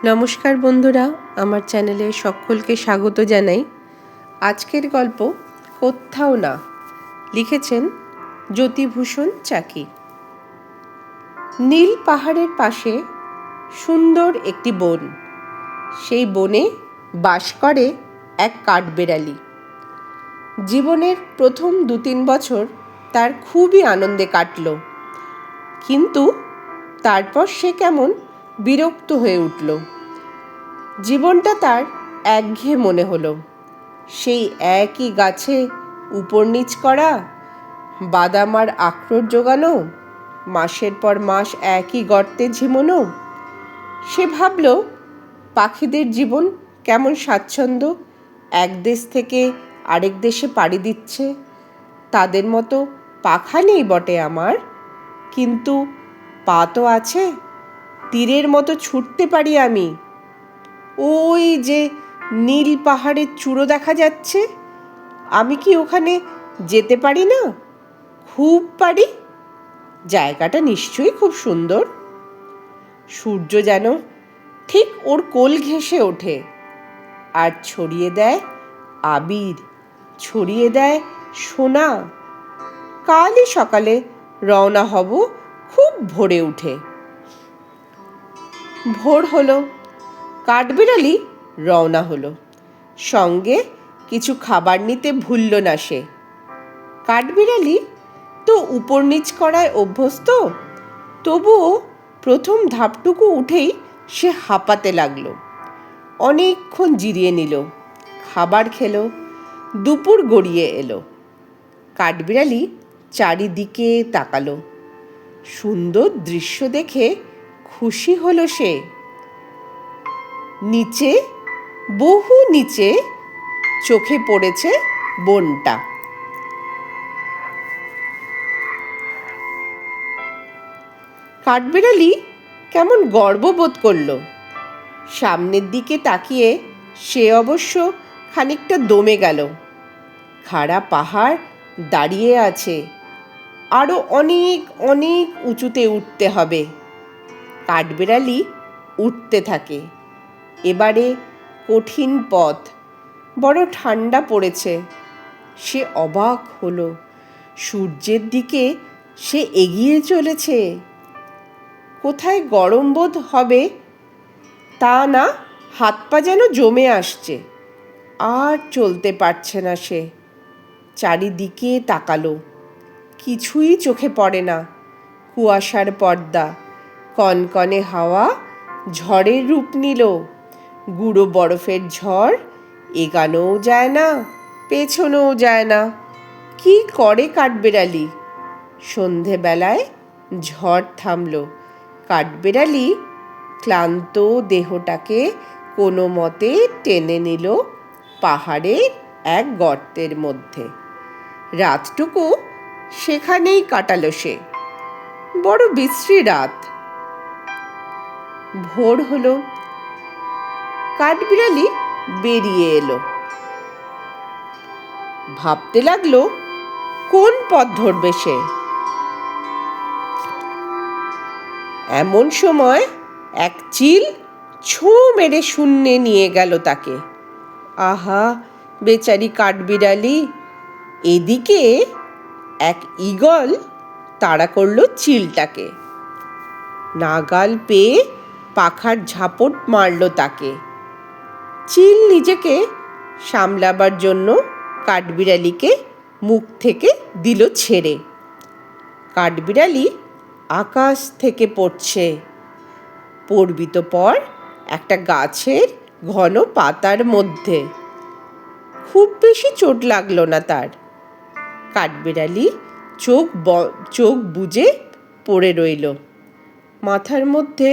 নমস্কার বন্ধুরা, আমার চ্যানেলে সকলকে স্বাগত জানাই। আজকের গল্প কোত্থাও না, লিখেছেন জ্যোতিভূষণ চাকি। নীল পাহাড়ের পাশে সুন্দর একটি বন। সেই বনে বাস করে এক কাঠবেড়ালি। জীবনের প্রথম 2-3 বছর তার খুবই আনন্দে কাটল, কিন্তু তারপর সে কেমন বিরক্ত হয়ে উঠল। জীবনটা তার একঘেয়ে মনে হলো। সেই একই গাছে উপর নিচ করা, বাদাম আর আখরোট জোগানো, মাসের পর মাস একই গর্তে ঝিমোনো। সে ভাবল, পাখিদের জীবন কেমন স্বাচ্ছন্দ্য, এক দেশ থেকে আরেক দেশে পাড়ি দিচ্ছে। তাদের মতো পাখা নেই বটে আমার, কিন্তু পা তো আছে, তীরের মতো ছুটতে পারি আমি। ওই যে নীল পাহাড়ের চূড়ো দেখা যাচ্ছে, আমি কি ওখানে যেতে পারি না? খুব পারি। জায়গাটা নিশ্চয়ই খুব সুন্দর। সূর্য যেন ঠিক ওর কোল ঘেঁষে ওঠে আর ছড়িয়ে দেয় আবির, ছড়িয়ে দেয় সোনা। কালই সকালে রওনা হব খুব ভোরে উঠে। ভোর হলো, কাঠবিড়ালি রওনা হলো। সঙ্গে কিছু খাবার নিতে ভুলল না সে। কাঠবিড়ালি তো উপর নিচ করায় অভ্যস্ত, তবুও প্রথম ধাপটুকু উঠেই সে হাঁপাতে লাগলো। অনেকক্ষণ জিরিয়ে নিল, খাবার খেলো। দুপুর গড়িয়ে এলো। কাঠবিড়ালি চারিদিকে তাকালো। সুন্দর দৃশ্য দেখে খুশি হলো সে। নিচে, বহু নিচে চোখে পড়েছে বনটা। কাঠবিড়ালি কেমন গর্ববোধ করলো। সামনের দিকে তাকিয়ে সে অবশ্য খানিকটা দমে গেল। খাড়া পাহাড় দাঁড়িয়ে আছে, আরও অনেক অনেক উঁচুতে উঠতে হবে। কাঠবিড়ালি উঠতে থাকে। এবারে কঠিন পথ, বড় ঠান্ডা পড়েছে। সে অবাক হলো, সূর্যের দিকে সে এগিয়ে চলেছে। কোথায় গরম বোধ হবে তা না, হাত পা যেন জমে আসছে। আর চলতে পারছে না সে। চারিদিকে তাকালো, কিছুই চোখে পড়ে না। কুয়াশার পর্দা, কনকনে হাওয়া ঝড়ের রূপ নিল। গুঁড়ো বরফের ঝড়, এগানোও যায় না, পেছনেও যায় না। কি করে কাঠবিড়ালি? সন্ধেবেলায় ঝড় থামল। কাঠবিড়ালি ক্লান্ত দেহটাকে কোনো মতে টেনে নিল পাহাড়ের এক গর্তের মধ্যে। রাতটুকু সেখানেই কাটালো সে। বড় বিশ্রী রাত। ভোর হলো, কাঠবিড়ালি বেরিয়ে এলো। ভাবতে লাগলো কোন পথ ধরবে সে। এমন সময় এক চিল ছোঁ মেরে শূন্যে নিয়ে গেল তাকে। আহা, বেচারি কাঠবিড়ালি! এদিকে এক ঈগল তাড়া করলো চিলটাকে। নাগাল পেয়ে পাখার ঝাপট মারল তাকে। চিল নিজেকে সামলাবার জন্য কাঠবিড়ালিকে মুখ থেকে দিল ছেড়ে। কাঠবিড়ালি আকাশ থেকে পড়ছে। পড়বি তো পর একটা গাছের ঘন পাতার মধ্যে। খুব বেশি চোট লাগলো না তার। কাঠবিড়ালি চোখ বুজে পড়ে রইল। মাথার মধ্যে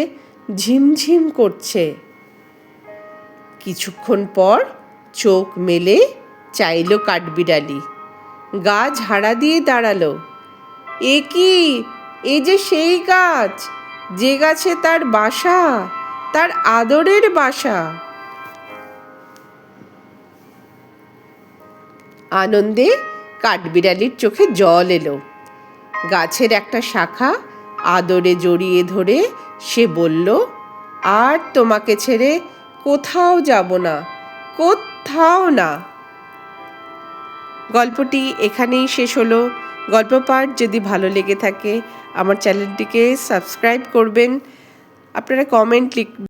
ঝিমঝিম করছে। কিছুক্ষণ পর চোখ মেলে চাইল কাঠবিড়ালি। গা ঝাড়া দিয়ে দাঁড়ালো। এ কি? এ যে সেই গাছ, যে গাছে তার বাসা, তার আদরের বাসা। আনন্দে কাঠবিড়ালির চোখে জল এলো। গাছের একটা শাখা আদরে জড়িয়ে ধরে সে বলল, আর তোমাকে ছেড়ে কোথাও যাব না, কোথাও না। গল্পটি এখানেই শেষ হলো। গল্প পাঠ যদি ভালো লেগে থাকে আমার চ্যানেলটিকে সাবস্ক্রাইব করবেন। আপনারা কমেন্ট